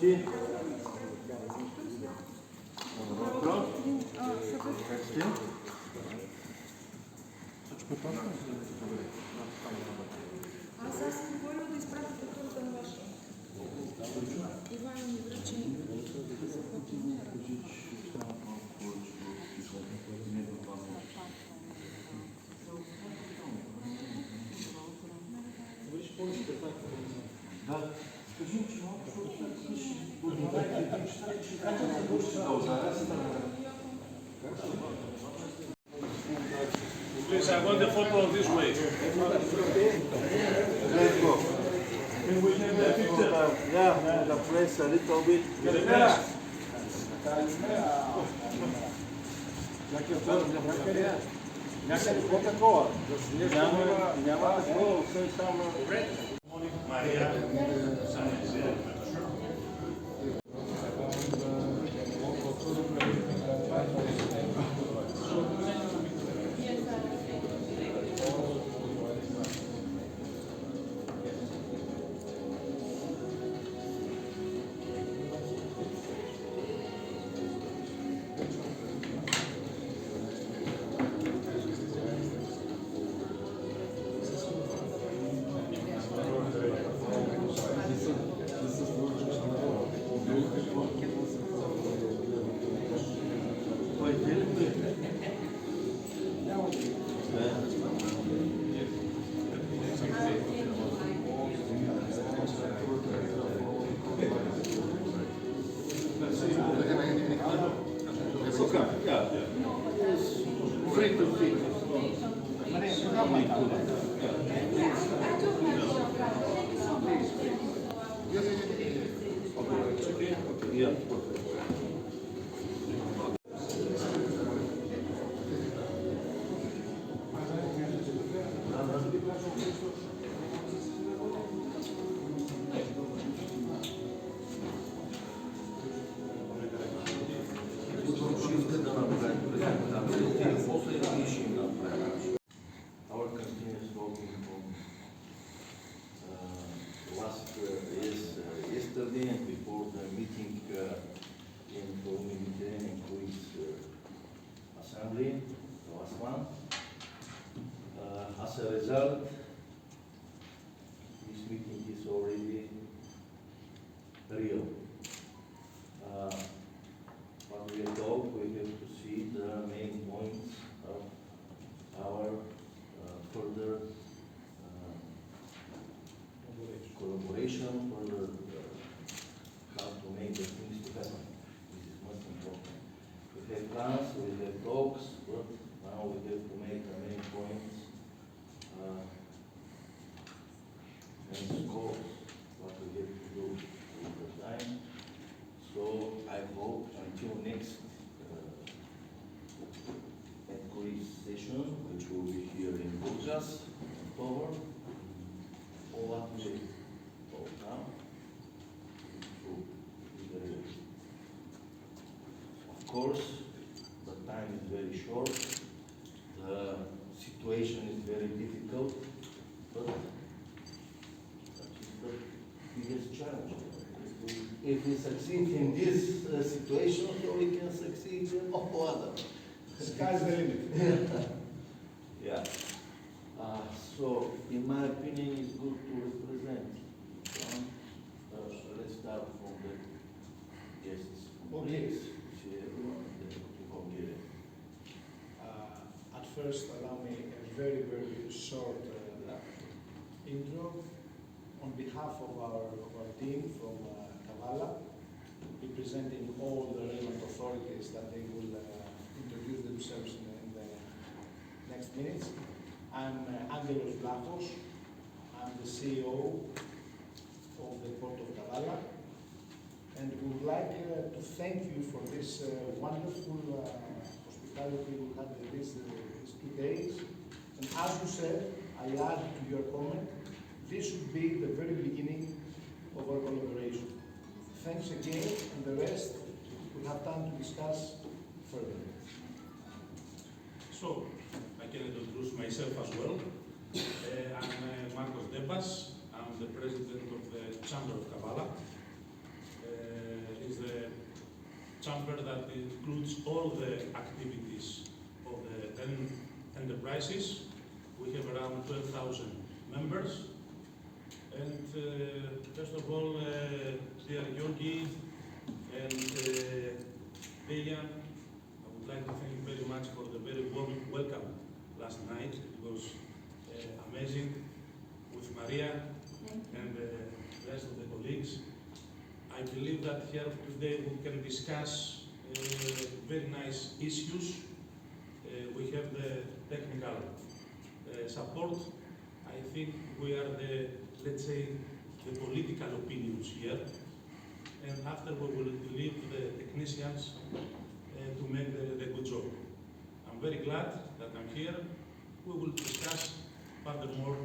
Аз говоря да изпратите хората на ваша. Иван ми връчи. Please, I want the photo this way. Let's go. Can we take the picture? Yeah, the press a little bit. Maria, Free to fit. Yeah, perfect. Our continuous working from yesterday and before the meeting in the Mediterranean Cruise Assembly, the last one. As a result, this meeting is already real. What we talk, we have to see the main points of our further collaboration, further how to make the things to happen. This is most important. We have plans, we have talks, but now we have to make the main points and scope what we have to do all the time. So I hope until next cruise session, which will be here in Burgas, October, all what we talk now will be very. Of course, the time is very short, the situation is very difficult, but that is the biggest challenge. If we succeed in this situation, so we can succeed in all other. Sky's the limit. Yeah. So, in my opinion, it's good to represent. Let's start from the guests. Okay. See everyone, then to Bulgaria. At first, allow me a very, very short intro. On behalf of our team from Kavala, representing all the relevant authorities that they will introduce themselves in the next minutes. I'm Angelos Vlachos. I'm the CEO of the Port of Kavala, and we would like to thank you for this wonderful hospitality we had these 2 days. And as you said, I add to your comment, this should be the very beginning of our collaboration. Thanks again, and the rest we'll have time to discuss further. so I can introduce myself as well. I'm Marcos Depas. I'm the president of the Chamber of Kavala. chamber that includes all the activities of the 10 enterprises. We have around 12,000 members. And first of all, dear Georgi and Deja, I would like to thank you very much for the very warm welcome last night. It was amazing with Maria and the rest of the colleagues. I believe that here today we can discuss very nice issues. We have the technical support. I think we are the, let's say, the political opinions here. And after we will leave the technicians to make the good job. I'm very glad that I'm here. We will discuss furthermore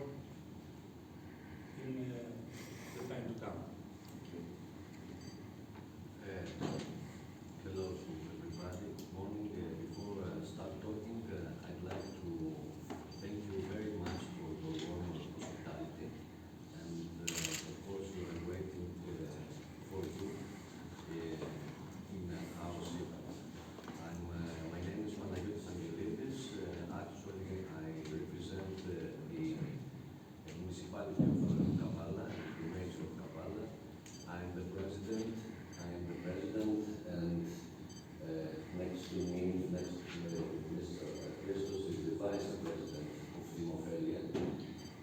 in the time to come. Hello to everybody. Good morning. Before I start talking, I'd like to thank you very much for your warm hospitality. And of course, we are waiting for you in our city. My name is Managiotis Angelidis. Actually, I represent the municipality of Kavala, the mayor of Kavala. I'm the president, and next to me, next to Mr. Christos is the vice president of Timophelia,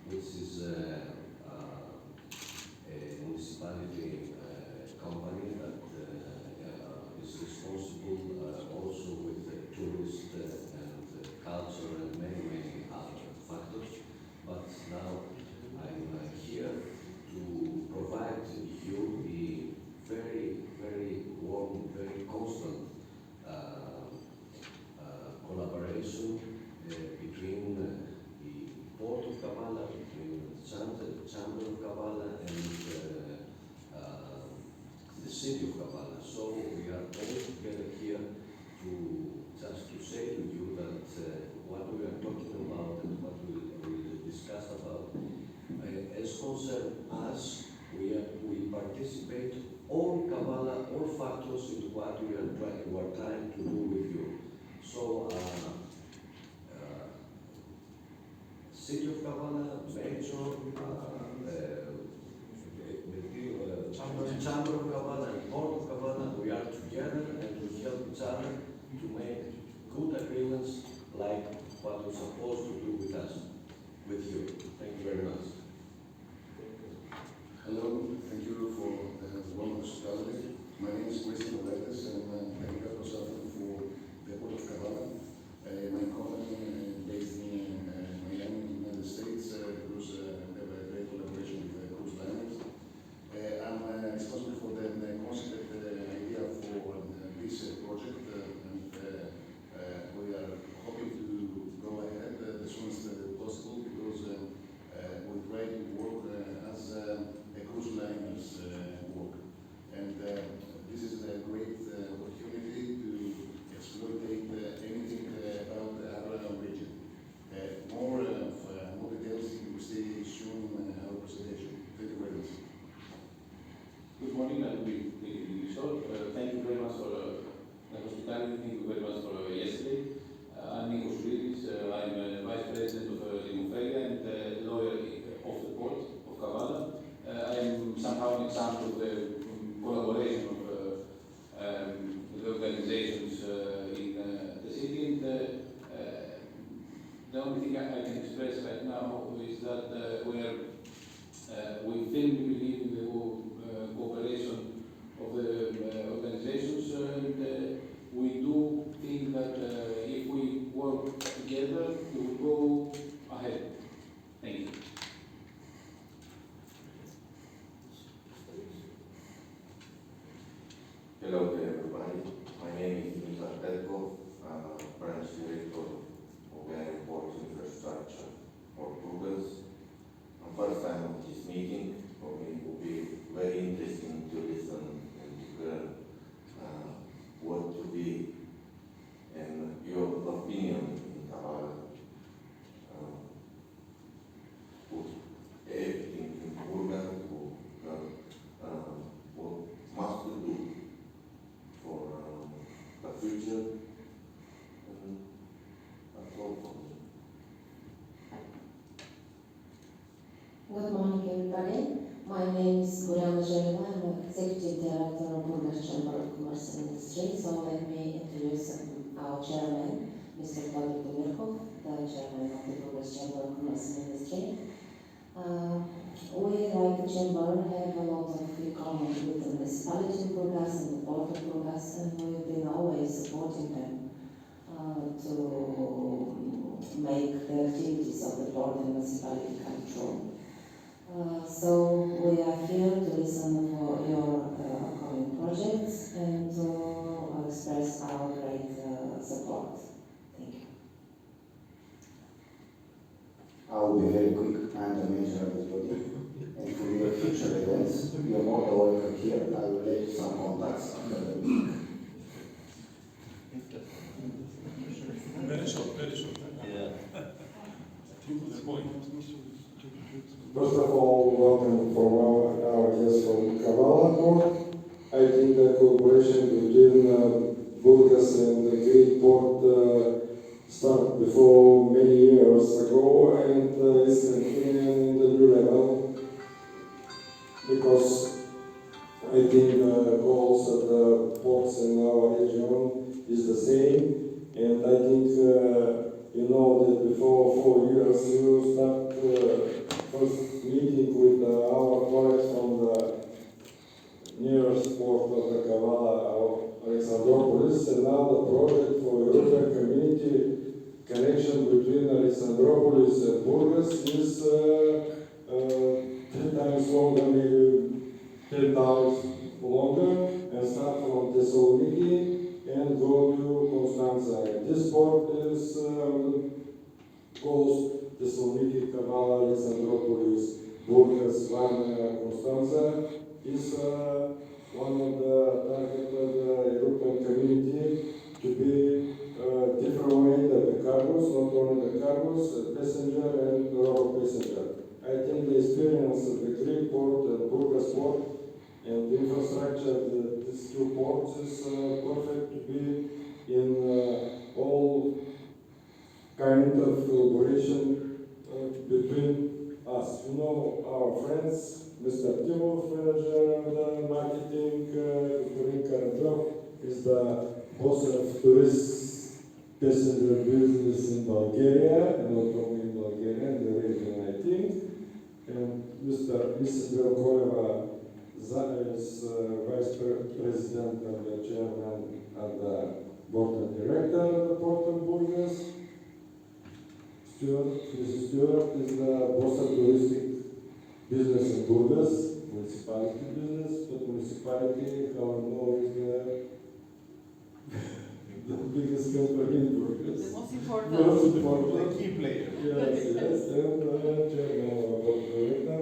which is a municipality company that is responsible also with tourist and culture and many other factors. But now I'm here to provide you the very warm, very constant collaboration between the Port of Kavala, between the Chamber of Kavala and the City of Kavala. So we are all together here to say to you that what we are talking about and what we discussed about as concern us, we participate all Kavala, all factors into what we are trying to do with you. So, City of Kavala, Mayor, Chamber of Kavala, and Port of Kavala, we are together and we help each other to make good agreements like what we're supposed to do with us, with you. Thank you very much. Hello, thank you for the warm hospitality. My name is Christian Oletes and I'm technical consultant for the Port of Kavala. My company based in Miami, United States, have a great collaboration with cruise liners. I'm responsible for the concept idea for this project and we are hoping to go ahead as soon as possible because we try to work as cruise liners work. And this is a great opportunity to exploit anything about our region. More details you will see soon in our presentation. Thank you very much. Good morning, I will be short. Thank you very much for the hospitality. Thank you very much for yesterday. I'm Nikos Soulidis. I'm Vice President of Timophelia and lawyer of the Port of Kavala. I am somehow an example of the collaboration of the organizations in the city. And the only thing I can express right now is that we firmly believe in the cooperation of the organizations, and we do think that if we work together, we will go ahead. Thank you. Hello to everybody. My name is Mr. Telko, branch director of the airport infrastructure for Burgas. First time of this meeting, for me it will be very interesting to listen and learn what to be in your Good morning, everybody. My name is Buriana Jelena. I'm Executive Director of Burgas Chamber of Commerce and Industry. So let me introduce our chairman, Mr. Vlado Demirkov, the chairman of the Burgas Chamber of Commerce and Industry. We, like the chamber, have a lot of in common with the municipality of Burgas and the Port of Burgas, and we've been always supporting them to make the activities of the port and municipality come true. So we are here to listen for your upcoming projects and to express our great support. Thank you. I will be very quick. I am the manager of this body. And for your future events, you are more than welcome here. I will let you some contacts after the meeting. Very short, very short. Yeah. To the point. First of all, welcome from our guests from Kavala.Port. I think the collaboration between Burgas and the Great Port started before many years ago and is continuing in the new level because I think the goals of the ports in our region is the same, and I think you know that before 4 years you start first meeting with our colleagues from the nearest port of the Kavala or Alexandropolis, and now the project for European community connection between Alexandropolis and Burgas is 3 times longer, maybe 10 times longer, and start from Thessaloniki and go to Constanza. And this port is goes Thessaloniki, Kavala, Alexandropolis, Burgas, Varna, Constanza is one of the targeted European community to be different way that the cargos, not only the cargos, passenger and road passenger. I think the experience of the Greek port and Burgas-Port and the infrastructure of these 2 ports is perfect to be in all kind of collaboration between us. You know, our friends, Mr. Timov, manager of the marketing, Kurin Karadov is the boss of tourist passenger business in Bulgaria, and not only in Bulgaria, in the region, I think. And Mrs. Belkoreva is vice president and the chairman and the board of director of the Port of Burgas. Mrs. Stewart is the boss of touristic business in Burgas, municipality business, but municipality, how I know, is the biggest company in Burgas. The most important. Most important. The key player. Yes, yes, and chairman of the board of director,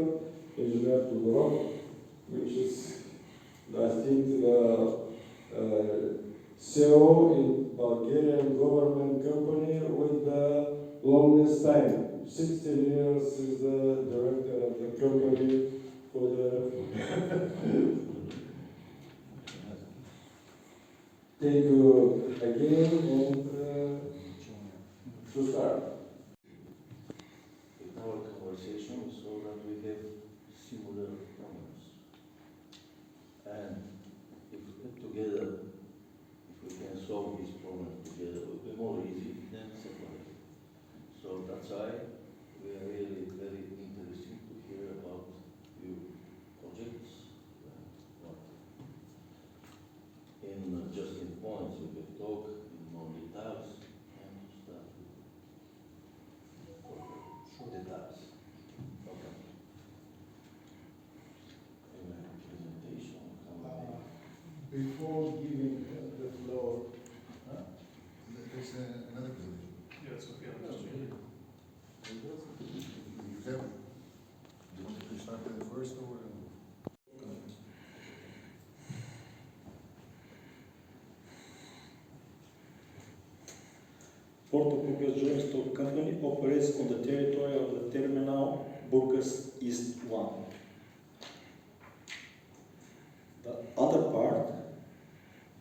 engineer Tudorov, which is, I think, the CEO in Bulgarian government company with the longest time. 16 years is the director of the company for the... Thank you again, and to start. In our conversation, so that we have similar problems. And if together, if we can solve this problem together, it will be more easy than separate. So that's why we are really very interested to hear about your projects. Just in points, we can talk in more details and start with details. Okay. In my presentation, Before giving the floor, there's another presentation. Yeah, it's okay. You have, did you start with the first or? Port of Burgas Joint Stock Company operates on the territory of the terminal Burgas East 1. The other part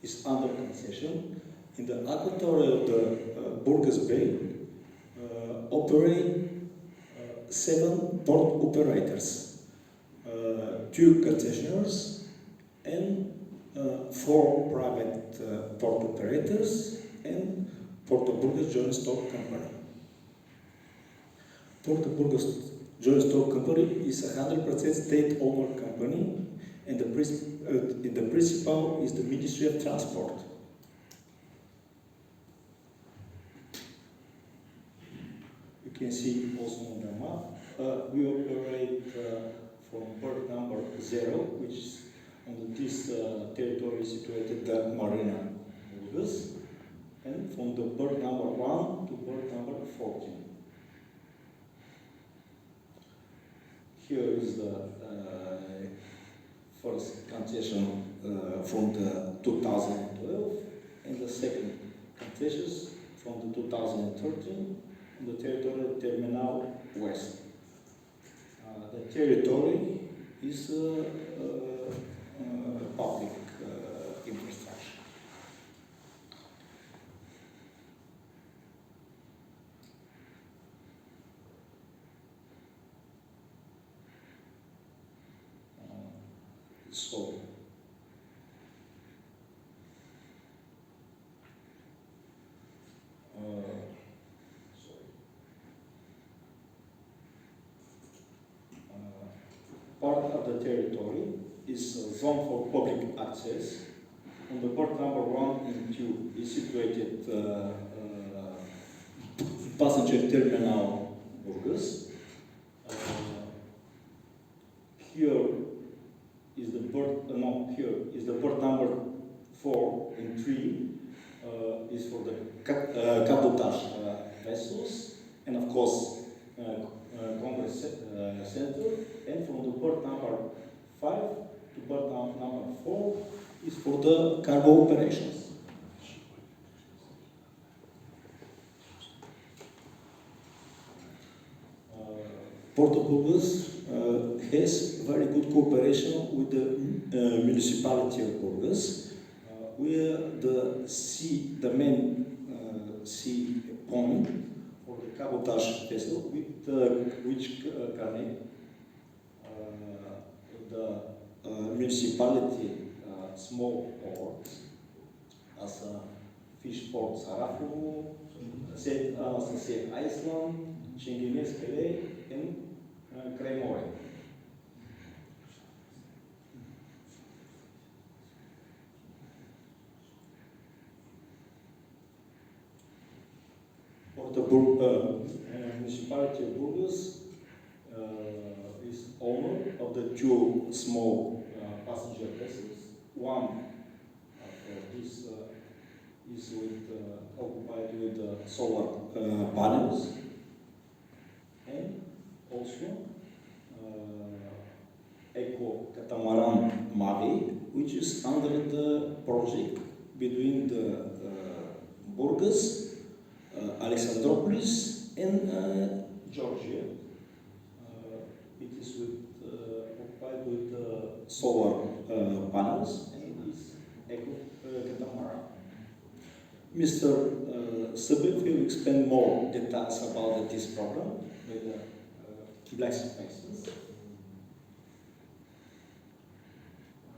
is under concession. In the aquatorry of the Burgas Bay operate 7 port operators, 2 concessionaires, and 4 private port operators, and Port Burgas Joint Stock Company. Port Burgas Joint Stock Company is a 100% state-owned company, and the principal is the Ministry of Transport. You can see also on the map. We operate from port number 0, which is on this territory situated the Marina Burgas, and from the port number 1 to port number 14. Here is the first concession from the 2012, and the second concessions from the 2013 on the territorial terminal west. The territory is public infrastructure. So, part of the territory is a zone for public access. On the port number 1 and 2 is situated passenger terminal Burgas. Here is the port, here is the port number 4 and 3 is for the cabotage vessels, and of course Congress Center, and from the port number 5 to port number 4 is for the cargo operations. Port Burgas has very good cooperation with the municipality of Burgas. We are the main sea point for the cabotage vessel, with which connect the municipality small ports as Fish Port Sarafu, St. Anastasia Island, Chingineskele, and Cremore. The municipality of Burgas is owner of the 2 small passenger vessels. One of this is occupied with solar panels, and also Eco Catamaran Mavi, which is under the project between the Burgas, Alexandropolis, and Georgia. It is occupied with solar panels, and is Eco Catamaran. Mr. Sabit will explain more details about this problem with the Black Sea Basins.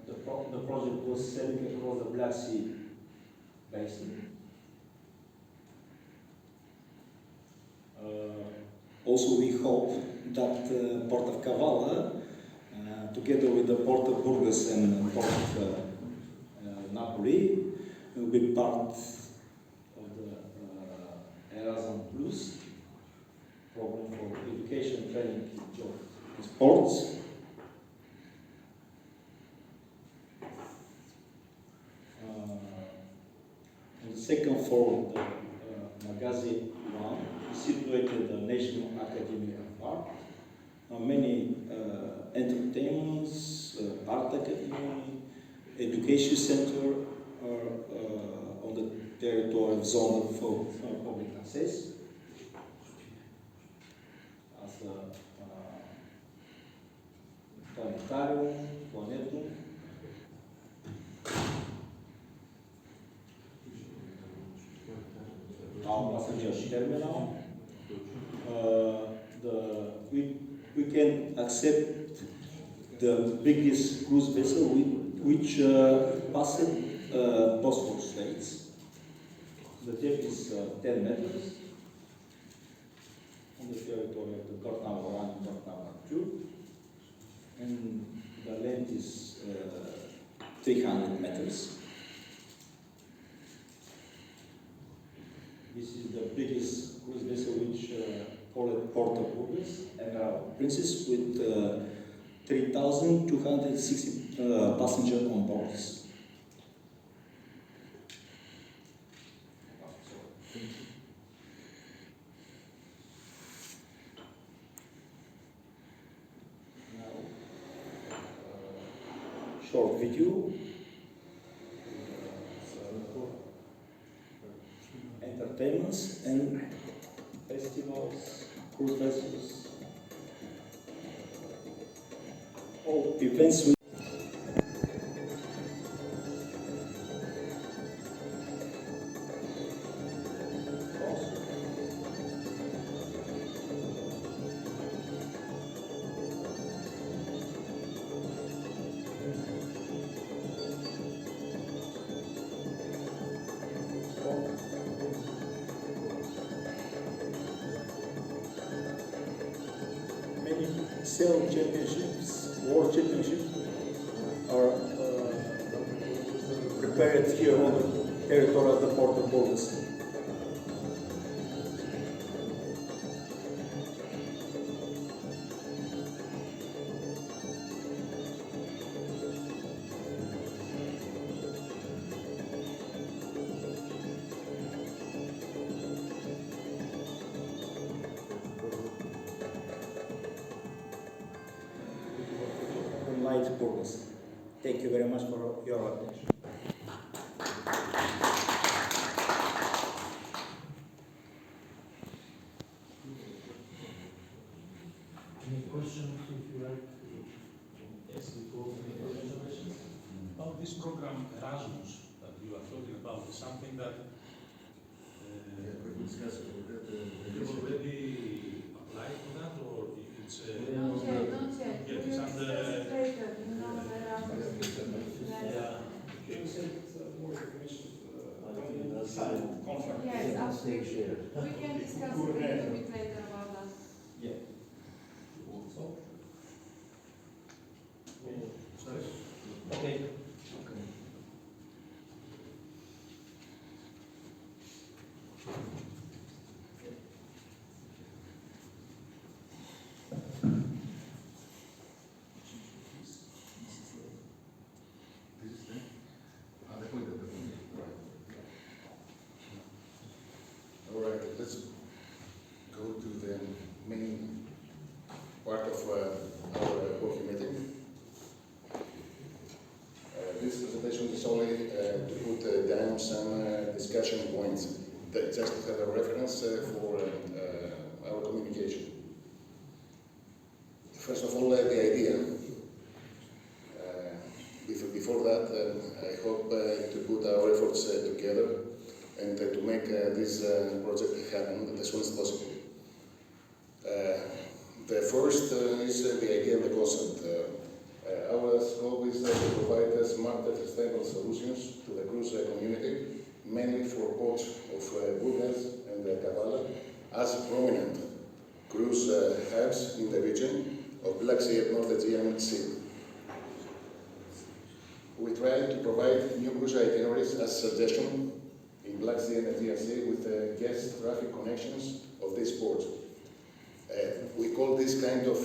The project was sailing across the Black Sea Basin. Also, we hope that Port of Kavalla, together with the Port of Burgas and Port of Napoli, will be part of the Erasmus Plus program for education, training, job, and sports. On the second floor of the Magazine 1 is situated the National Academy of Art. Many entertainments, art academy, education center are on the territory of zone for public access. As planetarium, planetum, our passenger terminal, with can accept the biggest cruise vessel which passes Bosphorus Straits. The depth is 10 meters on the territory of the port number 1 and port number 2, and the length is 300 meters. This is the biggest cruise vessel which called Port of Burgas, and Princess with 3,260 passengers on board. Short video, entertainments and festivals, cruise vessels, all events. Many sailing championships, world championships are prepared here on the territory of the Port of Burgas. Light Burgas. Thank you very much for your attention. Any questions, if you like? Yes, before any questions? About this program Erasmus that you are talking about, is something that you already applied for that, or it's Not yet. yeah, it's under Later, you know, there are yeah. Yes, absolutely. We can discuss a little bit later about that. Yeah. Okay. All right, let's go to the main part of our working meeting. This presentation is only to put down some discussion points, that just to have a reference for our communication. First of all, the idea. Before that, I hope to put our efforts together and to make this project happen as soon as possible. The first is the idea and the concept. Our scope is to provide smart and sustainable solutions to the cruise community, mainly for ports of Burgas and Kavala, as prominent cruise hubs in the region of Black Sea and North Aegean Sea. We try to provide new cruise itineraries as suggestion in Black Sea and Aegean Sea with guest traffic connections of these ports. We call this kind of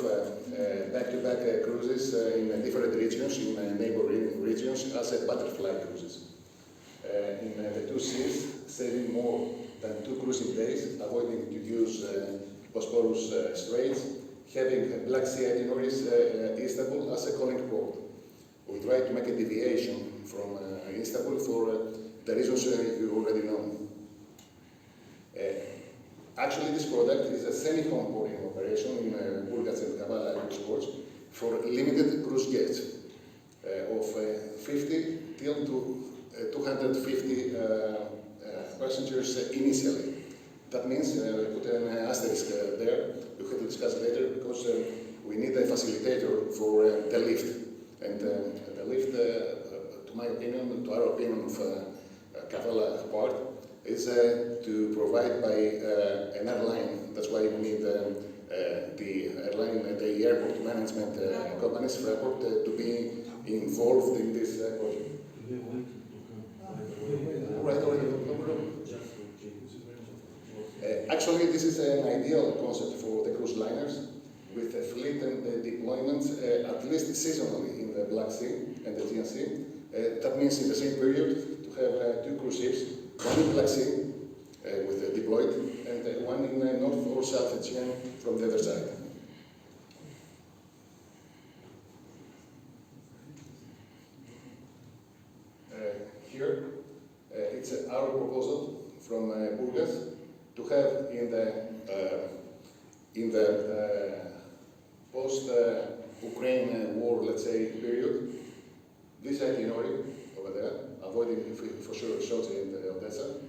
back-to-back cruises in different regions, in neighboring regions, as butterfly cruises. In the two seas, saving more than 2 cruising days, avoiding to use Bosphorus Straits, having Black Sea itineraries Istanbul as a calling port. We try to make a deviation from Istanbul for the reasons you already know. Actually, this product is a semi-home porting operation in Burgas-Kavala cruise ports for limited cruise guests of 50 till to 250 passengers initially. That means, put an asterisk there, we have to discuss later, because we need a facilitator for the lift. And the lift, to my opinion, to our opinion of Kavala.Porт, is to provide by an airline. That's why we need the airline, the airport management companies, Fraport, to be involved in this project. Actually, this is an ideal concept for the cruise liners, with a fleet and deployment at least seasonally in the Black Sea and the Aegean Sea. That means in the same period to have 2 cruise ships, one in Black Sea with deployed, and one in North or South Aegean from the other side. Here, it's our proposal from Burgas to have in the post-Ukraine war, let's say, period, this itinerary over there, avoiding for sure Sochi and Odessa,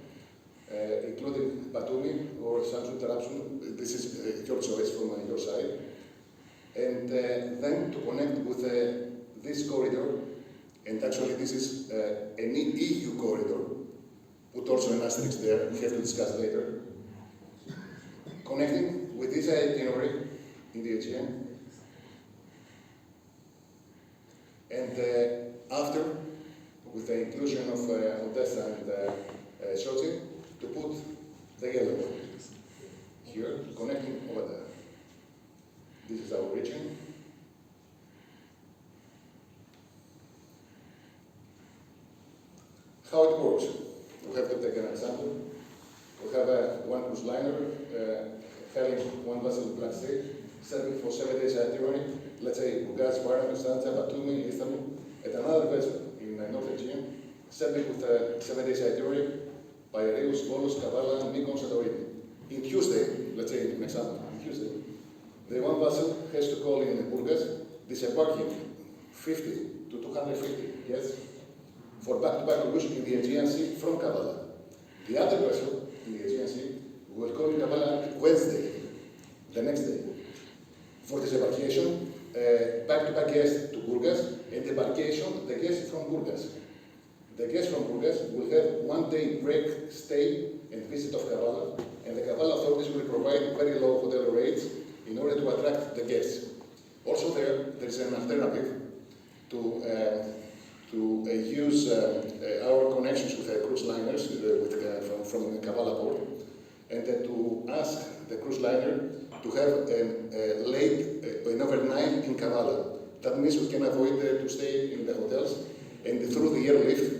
including Batumi or Samsun Tarapsun. This is your choice from your side. And then to connect with this corridor, and actually this is an EU corridor, put also an asterisk there, we have to discuss later, connecting with this itinerary in the Aegean, and after, with the inclusion of Odessa and Sochi, to put the yellow one here, connecting over there. This is our region. How it works? We have to take an example. We have one cruise liner having one vessel in Black Sea, serving for 7 days itinerary, let's say Burgas-Kavala, Constanza, Batumi, Istanbul, and another vessel in North Aegean, serving with 7 days itinerary by Reus, Volos, Kavala, Mykonos, Santorini. In Tuesday, let's say an example, in Tuesday, the one vessel has to call in Burgas, disembarking 50 to 250 guests for back-to-back use in the Aegean Sea from Kavala. The other vessel in the Aegean Sea will call in Kavala Wednesday, the next day, for disembarkation, back-to-back guests to Burgas, and debarkation, the guests from Burgas. The guests from Burgas will have 1 day break, stay, and visit of Kavala, and the Kavala authorities will provide very low hotel rates in order to attract the guests. Also there is an alternative to use our connections with cruise liners from Kavala.Porт, and to ask the cruise liner to have an overnight in Kavala. That means we can avoid to stay in the hotels, and through the airlift,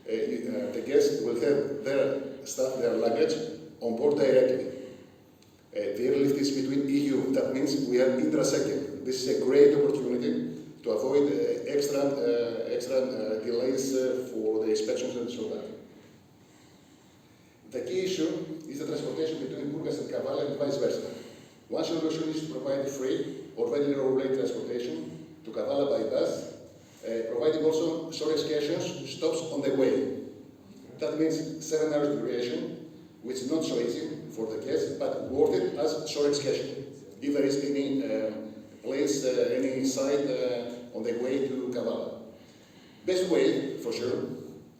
the guests will have their stuff, their luggage, on board directly. The airlift is between EU. That means we are intra-second. This is a great opportunity to avoid extra delays for the inspections and so on. The key issue is the transportation between Burgas and Kavala and vice versa. One solution is to provide free or very low rate transportation to Kavala by bus, providing also short excursions, stops on the way. That means 7 hours duration, which is not so easy for the guests, but worth it as short excursion. If there is any place, any site on the way to Kavala. Best way, for sure,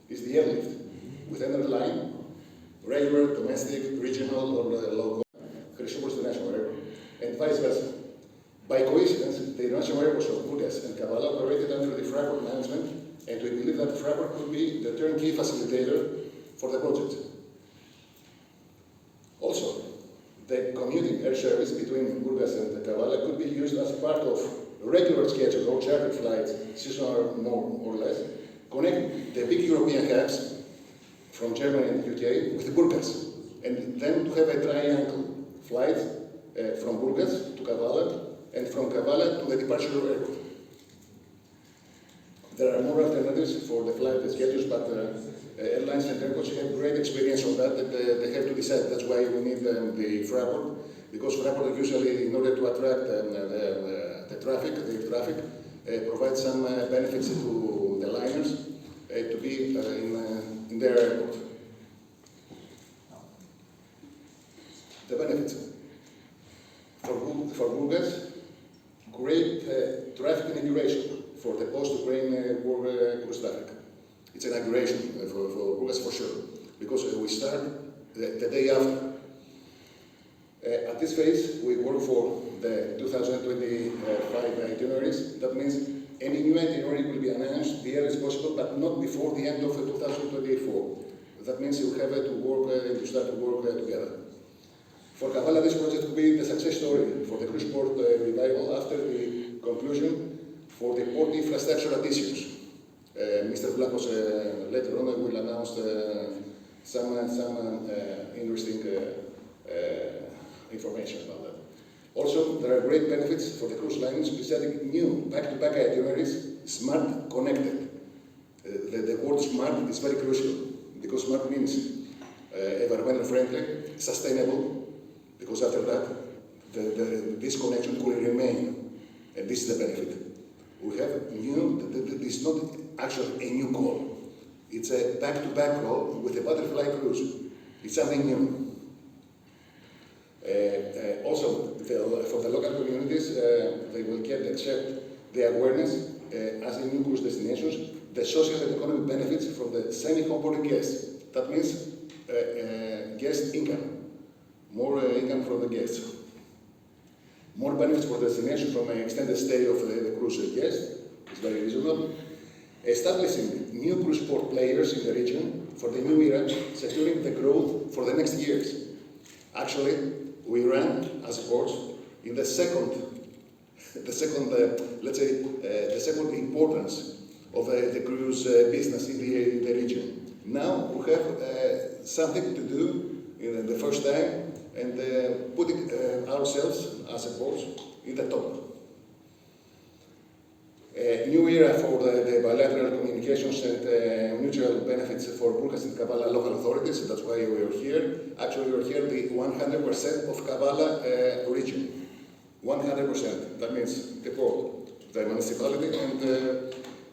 is the airlift, with another line, regular, domestic, regional, or local, Chrysopolis International Airport, and vice versa. By coincidence, the international airports of Burgas and Kavala operated under the Fraport management, and we believe that Fraport could be the turnkey facilitator for the project. Also, the commuting air service between Burgas and Kavala could be used as part of regular schedule or chartered flights, seasonal more or less, connecting the big European hubs from Germany and UK with Burgas, and then to have a triangle flight from Burgas to Kavala, and from Kavala to the departure airport. There are more alternatives for the flight schedules, but airlines and airports have great experience on that, and they have to decide. That's why we need the Fraport, because Fraport usually, in order to attract the traffic, provides some benefits to the liners to be in their airport. The benefits for Burgas, create traffic inauguration for the post-Ukraine war cruise traffic. It's an inauguration for Burgas for sure, because we start the day after. At this phase, we work for the 2025 itineraries. That means any new itinerary will be announced the earliest possible, but not before the end of 2024. That means you have to work to start to work together. For Kavala, this project will be the success story for the cruise port revival after the conclusion for the port infrastructure additions. Mr. Blakos later on will announce some interesting information about that. Also, there are great benefits for the cruise lines presenting new back-to-back itineraries, smart, connected. The word smart is very crucial, because smart means environmental friendly, sustainable, because after that, this connection will remain, and this is the benefit. We have new, this is not actually a new call. It's a back-to-back call with a butterfly cruise. It's something new. Also, for the local communities, they will get accept the awareness as a new cruise destinations, the social and economic benefits from the semi-onboard guests. That means guest income, more income from the guests. More benefits for the destination from an extended stay of the cruise guests. It's very reasonable. Establishing new cruise port players in the region for the new era, securing the growth for the next years. Actually, we ran as a port in the second importance of the cruise business in the region. Now we have something to do in the first time and putting ourselves as a port in the top. A new era for the bilateral communications and mutual benefits for Burgas and Kavala local authorities. That's why we are here. Actually, we are here the 100% of Kavala region. 100%. That means the port, the municipality, and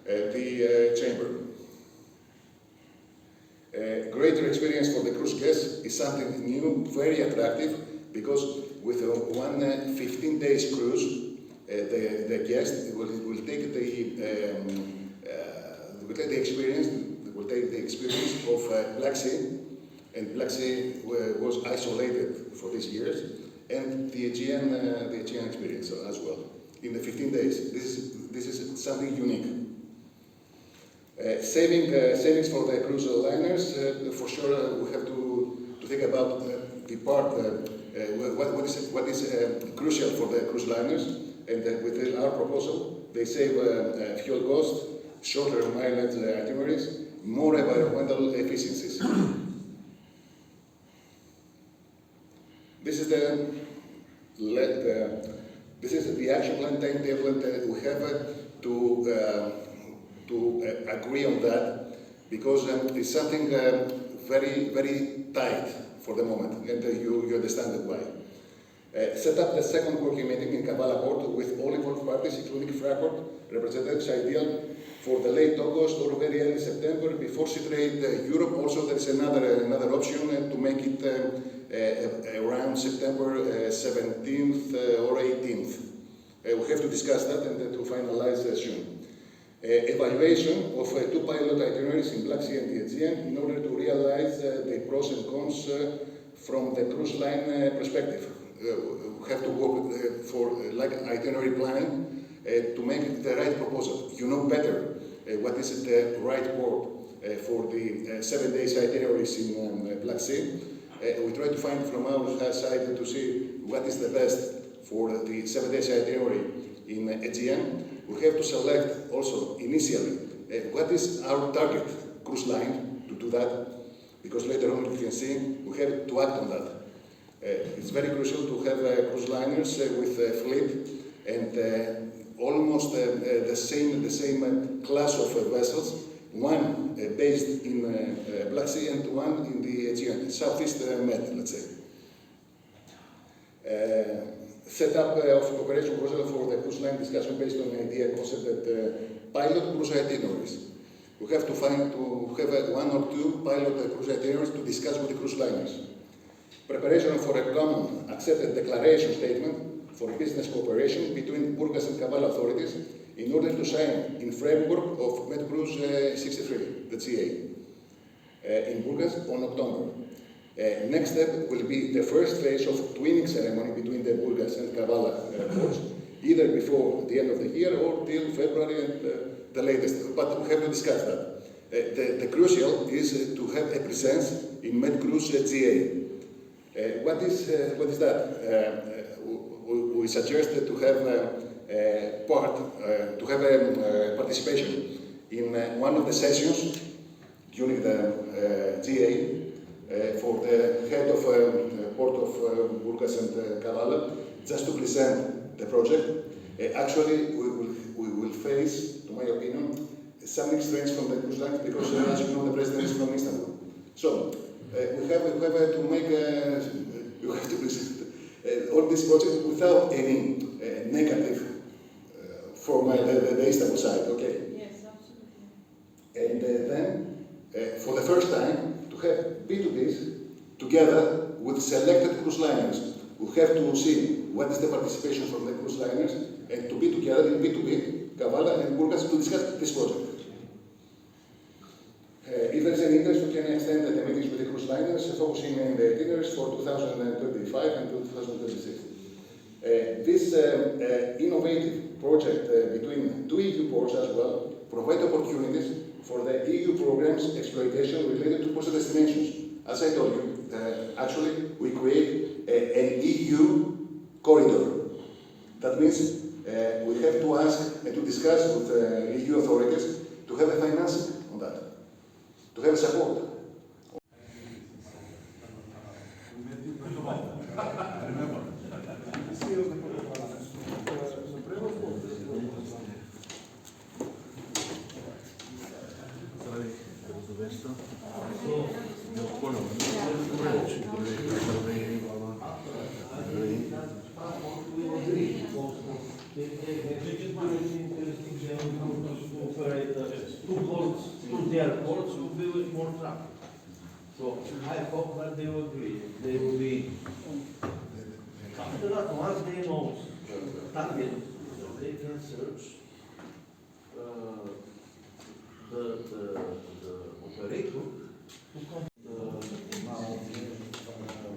the chamber. Greater experience for the cruise guests is something new, very attractive, because with one 15 days cruise, the guest will take the experience of Black Sea, and Black Sea was isolated for these years, and the Aegean experience as well in the 15 days. This is something unique. Savings for the cruise liners. For sure, we have to think about the part what is crucial for the cruise liners. And with our proposal, they save fuel cost, shorter mileage itineraries, more environmental efficiencies. This is the action plan timetable that we have to agree on that, because it's something very, very tight for the moment, and you understand why. Set up the second working meeting in Kavala.Porт with all involved parties, including Fraport representatives, ideal for the late August or very early September before Sea Trade Europe. Also, there is another option to make it around September 17th or 18th. We have to discuss that and to finalize soon. Evaluation of two pilot itineraries in Black Sea and the Aegean in order to realize the pros and cons from the cruise line perspective. We have to work for like itinerary planning to make the right proposal. You know better what is the right port for the 7 days itineraries in Black Sea. We try to find from our side to see what is the best for the 7 days itinerary in Aegean. We have to select also initially what is our target cruise line to do that, because later on you can see we have to act on that. It's very crucial to have cruise liners with fleet and almost the same class of vessels, one based in Black Sea and one in the Aegean, Southeast Med, let's say. Set up of cooperation proposal for the cruise line discussion based on the idea concept that pilot cruise itineraries. We have to have one or two pilot cruise itineraries to discuss with the cruise liners. Preparation for a common accepted declaration statement for business cooperation between Burgas and Kavala authorities in order to sign in framework of MedCruise 63, the GA, in Burgas on October. Next step will be the first phase of twinning ceremony between the Burgas and Kavala ports, either before the end of the year or till February and the latest. But we have to discuss that. The crucial is to have a presence in MedCruise GA. What is that? We suggest to have participation in one of the sessions during the GA for the head of Port of Burgas and Kavala, just to present the project. Actually, we will face, to my opinion, some constraints from the cruise lines because, as you know, the president is from Istanbul. So we have to make you have to present all this project without any negative from the Istanbul side. Okay. Yes, absolutely. And then, for the first time, to have B2Bs together with selected cruise liners. We have to see what is the participation from the cruise liners and to be together in B2B, Kavala and Burgas, to discuss this project. If there is any interest, we can extend the meetings with the cruise liners, focusing on the itineraries for 2025 and 2026. This innovative project between two EU ports as well provide opportunities for the EU program's exploitation related to coastal destinations. As I told you, actually we create an EU corridor. That means we have to ask and to discuss with EU authorities to have a financing on that, to have a support. Airports will be with more traffic. So I hope that they will agree. They will be. After that, once they know the target, they can search the operator who comes. Now,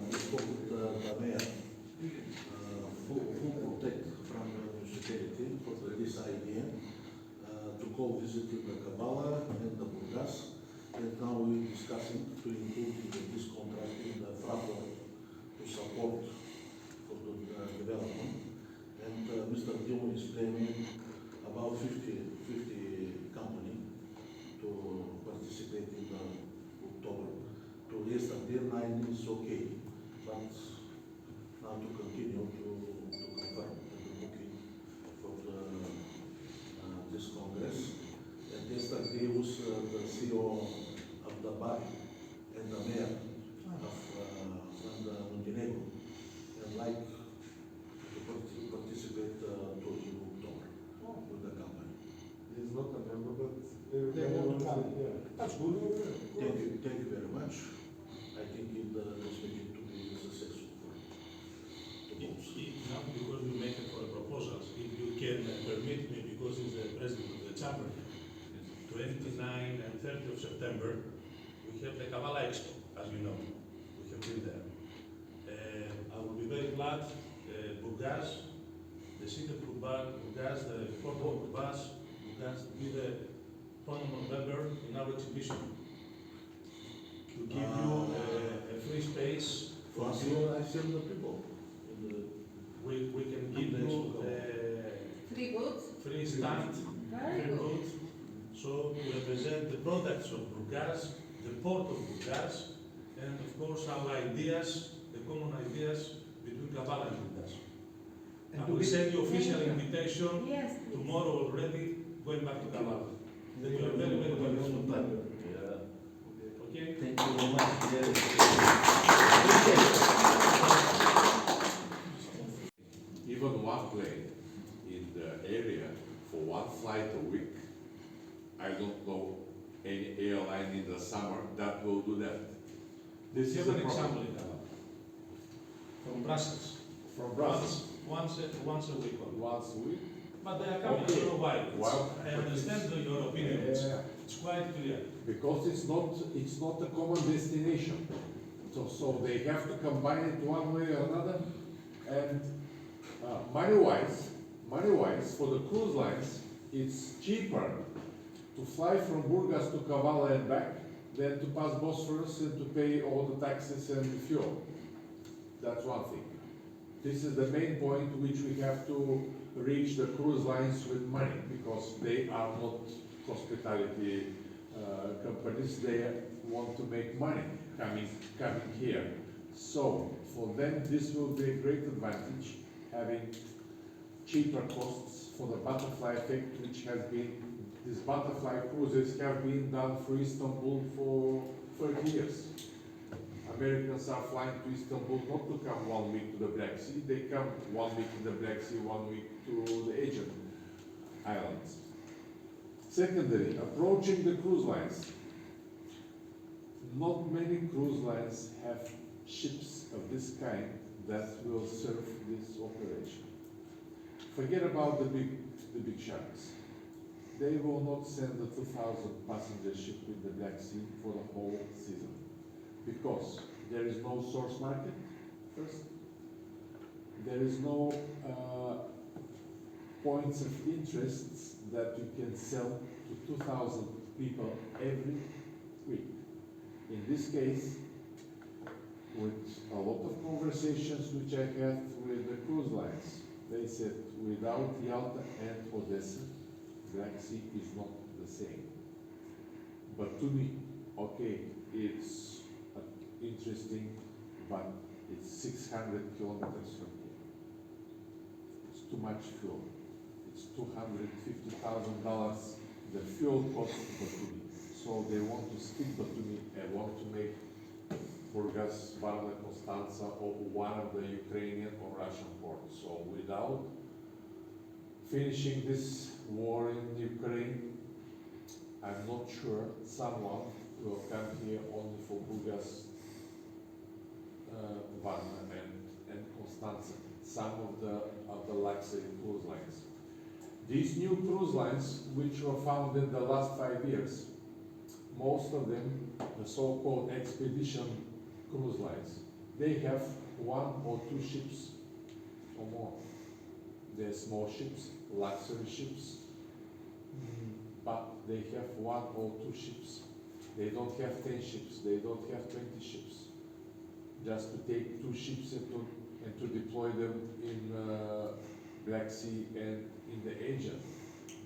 we spoke with the mayor who protect from the municipality for this idea. To go visit the Kavala and the Burgas, and now we're discussing to include in this contract in the framework to support for the development. And Mr. Dillon is planning about 50 company to participate in the October. To raise the deadline is okay, but now to continue to confirm the booking for the this Congress, and yesterday was the CEO of the bar and the mayor of Montenegro, and like to participate to October with the company. He's not a member, but they want to come. Yeah. That's good. Thank you very much. I think this meeting to be successful for Not because we make it for proposals, if you can permit me, because he's the president of the chamber, 29 and 30 of September, we have the Kavala Expo, as you know. We have been there. I will be very glad, Burgas, the city of Burgas, the Port of Burgas, be the prominent member in our exhibition. To give you a free space. For us, I serve the people. We can give you Free goods? free stand, Very free good. booth, so to represent the products of Burgas, the port of Burgas, and of course our ideas, the common ideas between Kavala and Burgas. I will send you official invitation Yes. tomorrow already, going back to Kavala. Then you are very, very welcome. Okay? Thank you very much. Even one plane in the area for one flight a week, I don't know any airline in the summer that will do that. This is an example in Kavala, from Brussels. From Brussels? Once a week. Only. Once a week? But they are coming Okay. for a while. Well, I understand your opinion. Yeah. It's quite clear. Because it's not a common destination. So they have to combine it one way or another. And money-wise, for the cruise lines, it's cheaper to fly from Burgas to Kavala and back than to pass Bosphorus and to pay all the taxes and the fuel. That's one thing. This is the main point which we have to reach the cruise lines with money, because they are not hospitality companies. They want to make money coming here. So for them, this will be a great advantage, having cheaper costs for the butterfly effect, which has been, these butterfly cruises have been done for Istanbul for 30 years. Americans are flying to Istanbul not to come 1 week to the Black Sea, they come 1 week in the Black Sea, 1 week to the Aegean Islands. Secondly, approaching the cruise lines. Not many cruise lines have ships of this kind that will serve this operation. Forget about the big sharks. They will not send a 2,000 passenger ship in the Black Sea for the whole season, because there is no source market, first. There is no points of interest that you can sell to 2,000 people every week. In this case, with a lot of conversations which I had with the cruise lines, they said without Yalta and Odessa, Black Sea is not the same. But to me, okay, it's interesting, but it's 600 kilometers from here. It's too much fuel. It's $250,000 the fuel cost for Batumi. So they want to stick Batumi and want to make Burgas, Varna, Constanza, or one of the Ukrainian or Russian ports. So without finishing this war in Ukraine, I'm not sure someone will come here only for Burgas, Varna, and Constanza. Some of the luxury cruise lines. These new cruise lines, which were found in the last 5 years, most of them, the so-called expedition cruise lines, they have 1 or 2 ships or more. They're small ships, luxury ships, but they have 1 or 2 ships. They don't have 10 ships, they don't have 20 ships. Just to take 2 ships and to deploy them in Black Sea and in the Aegean.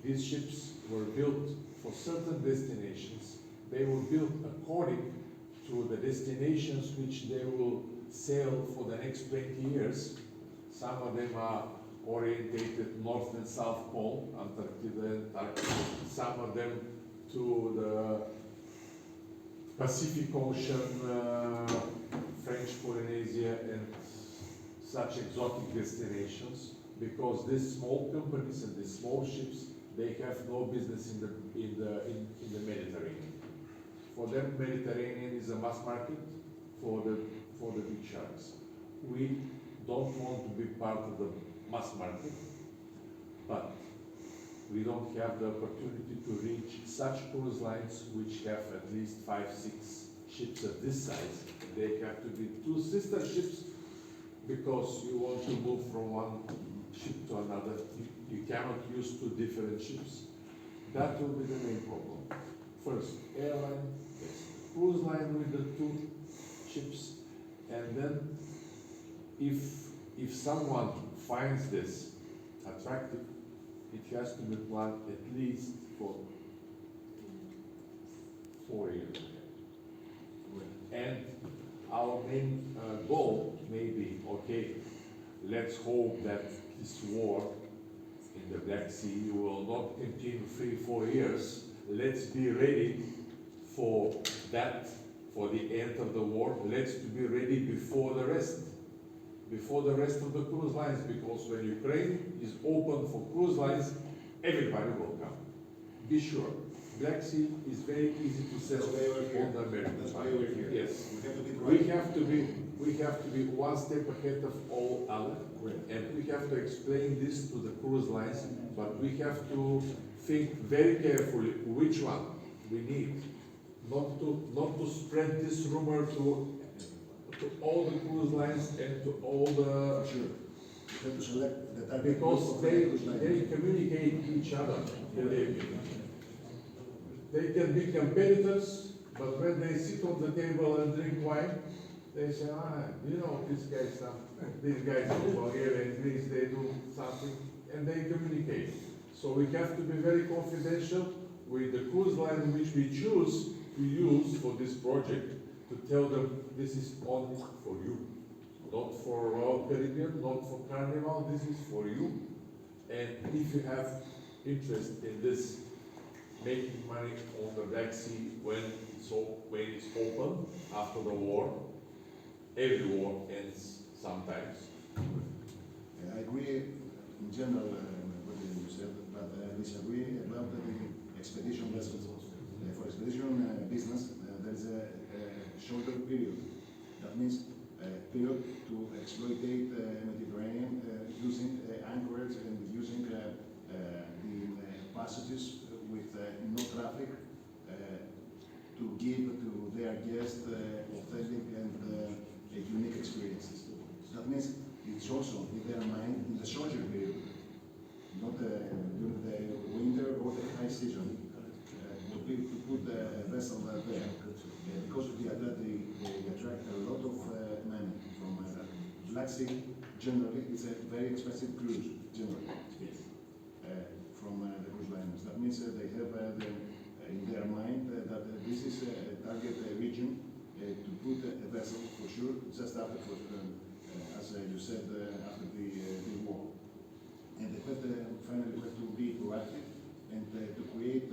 These ships were built for certain destinations. They were built according to the destinations which they will sail for the next 20 years. Some of them are orientated North and South Pole, Antarctica, Antarctica. Some of them to the Pacific Ocean, French Polynesia, and such exotic destinations, because these small companies and these small ships, they have no business in the Mediterranean. For them, Mediterranean is a mass market for the big sharks. We don't want to be part of the mass market, but we don't have the opportunity to reach such cruise lines which have at least 5, 6 ships of this size. They have to be 2 sister ships, because you want to move from one ship to another. You cannot use 2 different ships. That will be the main problem. First, airline, cruise line with the 2 ships, and then if someone finds this attractive, it has to be planned at least for 4 years. And our main goal may be, okay, let's hope that this war in the Black Sea will not continue 3-4 years. Let's be ready for that, for the end of the war. Let's be ready before the rest of the cruise lines, because when Ukraine is open for cruise lines, everybody will come. Be sure. Black Sea is very easy to sell That's why we're here. on the American That's why market. we're here. Yes. We have to be We have to be one step ahead of all other, Correct. and we have to explain this to the cruise lines, but we have to think very carefully which one we need, not to spread this rumor to all the cruise lines and to all the, Sure. We have to select the target because group of they cruise lines. communicate each other, believe me. They can be competitors, but when they sit on the table and drink wine, they say, you know, these guys in Bulgaria and Greece, they do something, and they communicate. So we have to be very confidential with the cruise line which we choose to use for this project, to tell them this is only for you. Not for Royal Caribbean, not for Carnival, this is for you. And if you have interest in this, making money on the Black Sea when it's open after the war, every war ends sometimes. I agree in general what you said, but disagree about the expedition vessels. For expedition business, there is a shorter period. That means a period to exploit the Mediterranean using anchorage and using the passages with no traffic to give to their guests authentic and unique experiences. That means it's also in their mind in the shorter period, not during the winter or the high season, to put a vessel there. Because they attract a lot of money from Black Sea. Generally, it's a very expensive cruise, generally, from the cruise liners. That means they have in their mind that this is a target region to put a vessel for sure, just after, as you said, after the war. And they have finally have to be proactive and to create